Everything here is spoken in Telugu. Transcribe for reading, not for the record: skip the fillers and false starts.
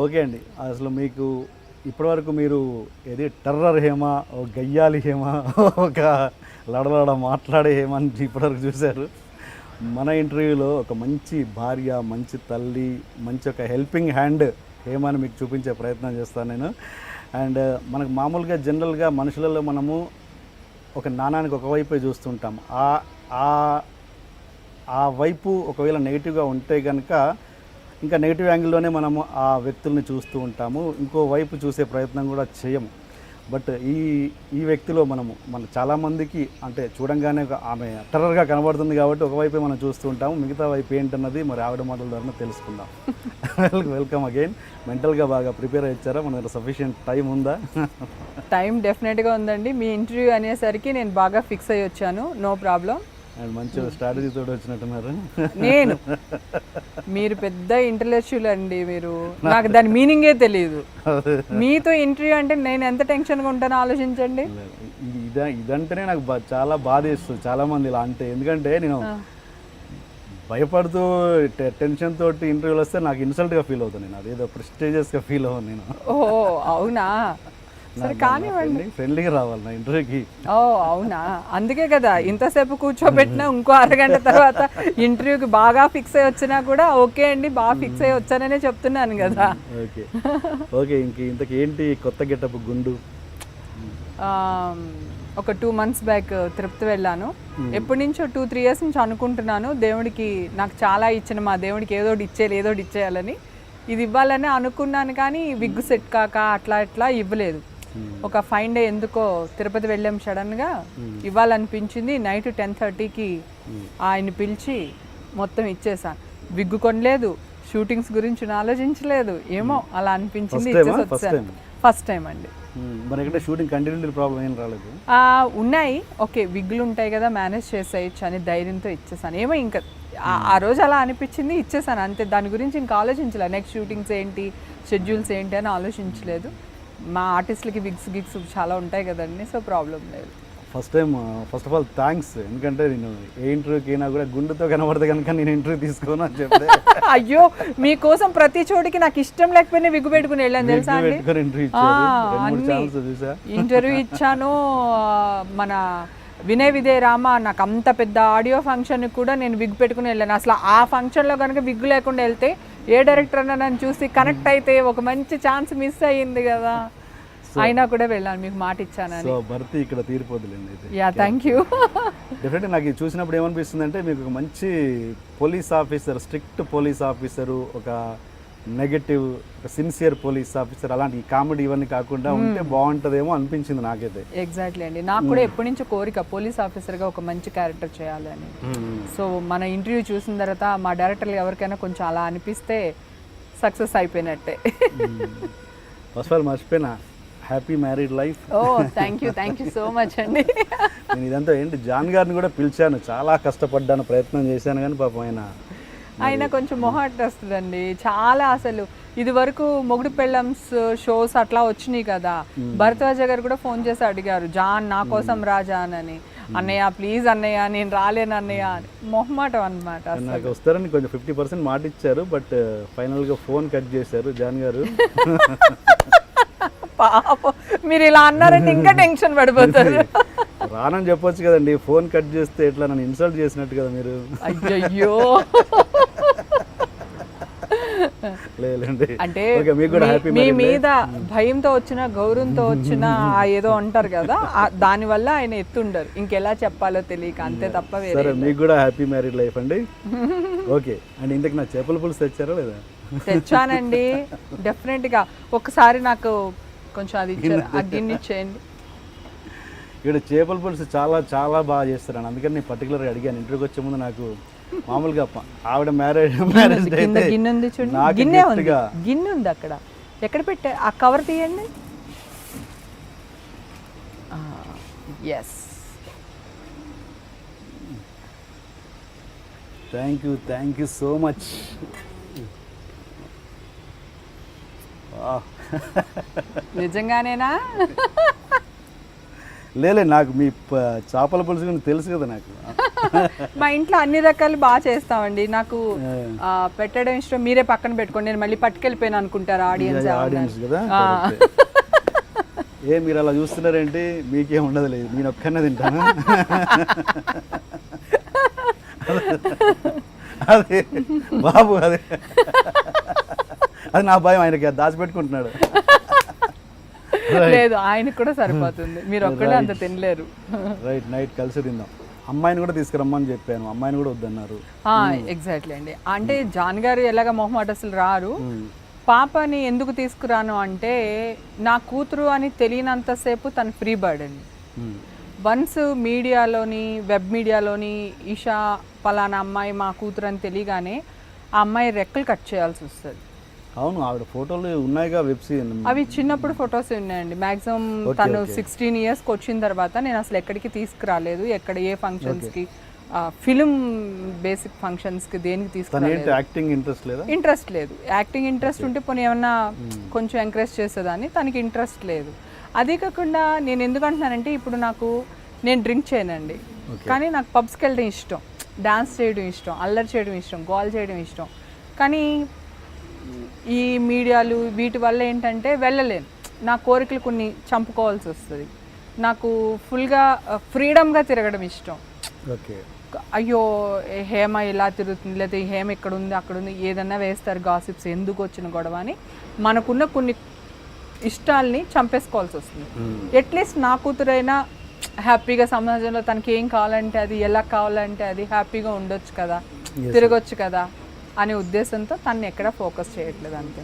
ఓకే అండి. అసలు మీకు ఇప్పటివరకు మీరు ఏది టెర్రర్ హేమ, ఒక గయ్యాలి హేమ, ఒక లడలడ మాట్లాడే హేమ అని ఇప్పటివరకు చూశారు. మన ఇంటర్వ్యూలో ఒక మంచి భార్య, మంచి తల్లి, మంచి ఒక హెల్పింగ్ హ్యాండ్ హేమని మీకు చూపించే ప్రయత్నం చేస్తాను నేను. అండ్ మనకు మామూలుగా జనరల్గా మనుషులలో మనము ఒక నాణానికి ఒకవైపే చూస్తుంటాం. ఆ వైపు ఒకవేళ నెగిటివ్గా ఉంటే కనుక ఇంకా నెగిటివ్ యాంగిల్లోనే మనము ఆ వ్యక్తుల్ని చూస్తూ ఉంటాము, ఇంకో వైపు చూసే ప్రయత్నం కూడా చేయము. బట్ ఈ వ్యక్తిలో మన చాలామందికి అంటే చూడంగానే ఆమె టెర్రర్గా కనబడుతుంది కాబట్టి ఒకవైపే మనం చూస్తూ ఉంటాము, మిగతా వైపు ఏంటన్నది మరి ఆవిడ మాటల ద్వారా తెలుసుకుందాం. Welcome again. మెంటల్గా బాగా ప్రిపేర్ అయ్యారా? మన దగ్గర సఫిషియెంట్ టైం ఉందా? టైం డెఫినెట్గా ఉందండి. మీ ఇంటర్వ్యూ అనేసరికి నేను బాగా ఫిక్స్ అయ్యి వచ్చాను, నో ప్రాబ్లం. అండ్ మంచి స్ట్రాటజీ తోటి వచ్చినట్టున్నారు. మీరు పెద్ద ఇంటలెక్చువల్ అండి. మీరు నాకు దాని మీనింగే తెలియదు. మీతో ఇంటర్వ్యూ అంటే నేను ఎంత టెన్షన్గా ఉంటానో ఆలోచించండి. ఇదంటేనే నాకు చాలా బాధ వేస్తుంది చాలా మంది ఇలా అంటే. ఎందుకంటే నేను భయపడుతూ టెన్షన్ తోటి ఇంటర్వ్యూలు వస్తే నాకు ఇన్సల్ట్గా ఫీల్ అవుతాను. నేను అదేదో ప్రెస్టీజియస్గా ఫీల్ అవ్వను నేను. ఓ అవునా, సరే కానివ్వండి. ఫ్రెండ్లీగా రావాలి నా ఇంటర్వ్యూకి. ఓ అవునా, అందుకే కదా ఇంతసేపు కూర్చోబెట్టినా ఇంకో అరగంట తర్వాత ఇంటర్వ్యూకి బాగా ఫిక్స్ అయ్యి వచ్చినా కూడా ఓకే అండి బాగా ఫిక్స్ అయ్యి వచ్చాననే చెప్తున్నాను కదా. Okay okay. ఇంతకీ ఏంటి కొత్త గెటప్ గుండు? ఒక 2 months బ్యాక్ తిరుపతి వెళ్ళాను. ఎప్పటి నుంచో 2-3 years నుంచి అనుకుంటున్నాను, దేవుడికి నాకు చాలా ఇచ్చిన మా దేవుడికి ఏదోటి ఇచ్చేయాలని, ఇది ఇవ్వాలని అనుకున్నాను. కానీ విగ్ సెట్ కాక అట్లా ఇవ్వలేదు. ఒక ఫైన్ డే ఎందుకో తిరుపతి వెళ్ళాం, సడన్గా ఇవ్వాలనిపించింది. నైట్ 10:30కి ఆయన పిలిచి మొత్తం ఇచ్చేసాను. విగ్గు కొనలేదు, షూటింగ్స్ గురించి ఆలోచించలేదు, ఏమో అలా అనిపించింది, ఇచ్చేసి వచ్చాను. ఫస్ట్ టైం అండి. షూటింగ్ కంటిన్యూ ప్రాబ్లం ఏం రాలేదు? ఉన్నాయి, ఓకే విగ్గులు ఉంటాయి కదా మేనేజ్ చేసేయచ్చు అని ధైర్యంతో ఇచ్చేసాను. ఏమో ఇంకా ఆ రోజు అలా అనిపించింది, ఇచ్చేసాను అంతే. దాని గురించి ఇంకా ఆలోచించలేదు. నెక్స్ట్ షూటింగ్స్ ఏంటి, షెడ్యూల్స్ ఏంటి అని ఆలోచించలేదు. మా ఆర్టిస్టులకి గిగ్స్ చాలా ఉంటాయి కదండి, సో ప్రాబ్లం లేదు. First of all thanks. ఎందుకంటే నేను ఏ ఇంటర్వ్యూకి అయినా కూడా గుండుతో కనబడితే కనుక నేను ఇంటర్వ్యూ తీసుకోను అని చెప్తే అయ్యో మీకోసం ప్రతి చోటికి నాకు ఇష్టం లేకపోయినా విగ్గు పెట్టుకుని వెళ్ళాను తెలుసా అండి. ఇంటర్వ్యూ ఇచ్చాను. మన వినయ్ విజయ్ రామ నాకు అంత పెద్ద ఆడియో ఫంక్షన్ కూడా నేను విగ్ పెట్టుకుని వెళ్ళాను. అసలు ఆ ఫంక్షన్లో కనుక విగ్గు లేకుండా వెళ్తే ఏ డైరెక్టర్ అన్నా నన్ను చూసి కనెక్ట్ అయితే ఒక మంచి ఛాన్స్ మిస్ అయ్యింది కదా, అయినా కూడా వెళ్ళాను, మీకు మాట ఇచ్చానని. సో భర్తీ ఇక్కడ తీరిపోదులేండి. Yeah thank you. డెఫినెట్గా నాకు చూసినప్పుడు ఏమనిపిస్తుంది అంటే మీకు ఒక మంచి police officer, strict police officer, ఒక నెగటివ్, ఒక సిన్సియర్ పోలీస్ ఆఫీసర్, అలాంటి కామెడీ ఇవన్నీ కాకుండా ఉంటే బాగుంటుందేమో అనిపించింది నాకైతే. ఎగ్జాక్ట్లీ అండి, నాకు కూడా ఎప్పటి నుంచో కోరిక పోలీస్ ఆఫీసర్గా ఒక మంచి క్యారెక్టర్ చేయాలని. సో మన ఇంటర్వ్యూ చూసిన తర్వాత మా డైరెక్టర్లు ఎవరికైనా కొంచెం అలా అనిపిస్తే సక్సెస్ అయిపోయినట్టే. ఫస్ట్ ఆఫ్ ఆల్ మర్చిపోయినా, happy married life. Oh thank you so much అండి. నేను ఇదంతా ఏంటి జాన్ గారిని కూడా పిలిచాను, చాలా కష్టపడ్డాను, ప్రయత్నం చేశాను, కానీ పాపం ఆయన కొంచెం మొహాట్ వస్తుందండి చాలా. అసలు ఇది వరకు మొగుడు పెళ్ళమ్స్ షోస్ అట్లా వచ్చినాయి కదా, భరద్వాజ గారు కూడా ఫోన్ చేసి అడిగారు, జాన్ నా కోసం రా జాన్ అని. అన్నయ్య ప్లీజ్ అన్నయ్య నేను రాలేను అన్నయ్య అని మొహమాటం అనమాట. నాకు వస్తారని కొంచెం 50% మాట ఇచ్చారు, బట్ ఫైనల్గా ఫోన్ కట్ చేశారు జాన్ గారు. పాపం మీరు ఇలా అన్నారంటే ఇంకా టెన్షన్ పడిపోతారు. రానని చెప్పొచ్చు కదండి, ఫోన్ కట్ చేస్తే ఎట్లా నన్ను ఇన్సల్ట్ చేసినట్టు కదా మీరు. అయ్యయ్యో లేదండి, అంటే మీ మీద భయంతో వచ్చిన గౌరవంతో వచ్చిన ఏదో అంటారు కదా, దానివల్ల ఆయన ఎత్తుండరు, ఇంకెలా చెప్పాలో తెలియక అంతే తప్ప. సరే మీకు కూడా హ్యాపీ మ్యారీడ్ లైఫ్ అండి. ఓకే అండ్ ఇంతకు నా చేపల పులుసు తెచ్చారా లేదా? తెచ్చానండి డెఫినెట్గా. ఒకసారి నాకు కొంచెం అది గిన్నె ఇచ్చేయండి. ఇక్కడ చేపల పులుసు చాలా చాలా బాగా చేస్తారని, అందుకని నేను పర్టికులర్గా అడిగాను. ఇంటర్వ్యూకి వచ్చే ముందు నాకు మామూలుగా ఆవిడ మ్యారేజ్ గిన్నె ఉంది చూడండి, గిన్నె ఉంది అక్కడ, ఎక్కడ పెట్టా ఆ కవర్ తీయండి. Yes thank you so much. నిజంగానేనా? లేలే, నాకు మీ చేపల పులుసు గురించి తెలుసు కదా నాకు. మా ఇంట్లో అన్ని రకాలు బాగా చేస్తామండి. నాకు పెట్టడం ఇష్టం. మీరే పక్కన పెట్టుకోండి, నేను మళ్ళీ పట్టుకెళ్ళిపోయాను అనుకుంటారు ఆడియన్స్. ఆడియన్స్ కదా. ఏ మీరు అలా చూస్తున్నారేంటి? మీకేం ఉండదు లేదు, నేను ఒక్కనే తింటాను. అదే బాబు, అదే అది నా భయం. ఆయనకి దాచిపెట్టుకుంటున్నాడు. లేదు, ఆయనకు కూడా సరిపోతుంది, మీరు ఒక్కడే అంత తినలేరు. రైట్, నైట్ కలిసి తిందాం. అమ్మాయిని కూడా తీసుకురమ్మని చెప్పాను, అమ్మాయిని కూడా వద్దన్నారు. ఎగ్జాక్ట్లీ అండి. అంటే జాన్ గారు ఎలాగ మొహమాట అసలు రారు. పాపని ఎందుకు తీసుకురాను అంటే, నా కూతురు అని తెలియనంతసేపు తను ఫ్రీ బర్డ్ అండి. వన్స్ మీడియాలోని, వెబ్ మీడియాలోని ఈషా పలానా అమ్మాయి మా కూతురు అని తెలియగానే ఆ అమ్మాయి రెక్కలు కట్ చేయాల్సి వస్తుంది. అవును, ఆవిడ ఫోటోలు ఉన్నాయిగా వెబ్ సిరీస్. అవి చిన్నప్పుడు ఫొటోస్ ఉన్నాయండి. మ్యాక్సిమం తను 16 ఇయర్స్కి వచ్చిన తర్వాత నేను అసలు ఎక్కడికి తీసుకురాలేదు. ఎక్కడ ఏ ఫంక్షన్స్కి, ఫిలిం బేసిక్ ఫంక్షన్స్కి, దేనికి తీసుకురాలేదు. యాక్టింగ్ ఇంట్రెస్ట్ లేదా? ఇంట్రెస్ట్ లేదు. యాక్టింగ్ ఇంట్రెస్ట్ ఉంటే పోనీ ఏమన్నా కొంచెం ఎంకరేజ్ చేసేదాన్ని, తనకి ఇంట్రెస్ట్ లేదు. అదే కాకుండా నేను ఎందుకు అంటున్నానంటే, ఇప్పుడు నేను డ్రింక్ చేయనండి, కానీ నాకు పబ్స్కి వెళ్ళడం ఇష్టం, డాన్స్ చేయడం ఇష్టం, అల్లరి చేయడం ఇష్టం, గోల్ చేయడం ఇష్టం. కానీ ఈ మీడియాలు వీటి వల్ల ఏంటంటే వెళ్ళలేను. నా కోరికలు కొన్ని చంపుకోవాల్సి వస్తుంది. నాకు ఫుల్గా ఫ్రీడమ్గా తిరగడం ఇష్టం. ఓకే, అయ్యో హేమ ఇలా తిరుగుతుంది, లేకపోతే హేమ ఇక్కడ ఉంది అక్కడ ఉంది, ఏదన్నా వేస్తారు గాసిప్స్, ఎందుకు వచ్చిన గొడవ అని మనకున్న కొన్ని ఇష్టాలని చంపేసుకోవాల్సి వస్తుంది. అట్లీస్ట్ నా కూతురైనా హ్యాపీగా సమాజంలో తనకి ఏం కావాలంటే అది, ఎలా కావాలంటే అది హ్యాపీగా ఉండొచ్చు కదా, తిరగొచ్చు కదా అనే ఉద్దేశంతో తను ఎక్కడ ఫోకస్ చేయట్లేదు అంతే.